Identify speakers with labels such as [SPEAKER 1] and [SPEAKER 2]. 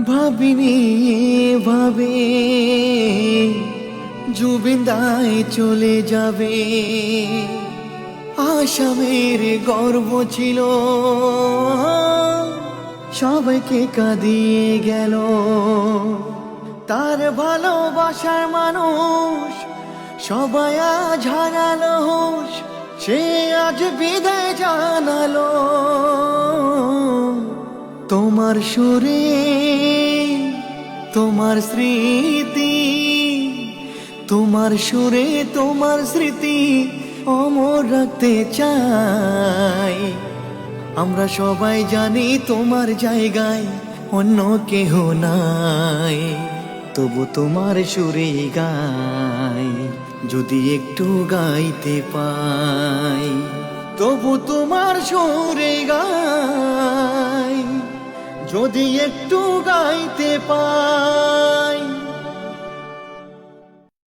[SPEAKER 1] ভাবিনি ভাবে জুবিন্দায় চলে যাবে। আসামের গর্ব ছিল, সবাইকে কাঁদিয়ে গেল। তার ভালোবাসার মানুষ সবাই আজ হারালো হুঁশ, সে আজ বিদায় জানালো। তোমার সুরে তোমার স্মৃতি, তোমার সুরে তোমার স্মৃতি অমর রাখতে চাই। আমরা সবাই জানি তোমার জায়গায় অন্য কেহ নাই, তবু তোমার সুরে গাই যদি একটু গাইতে পাই। তবু তোমার সুরে গাই যদি একটু গাইতে পাই।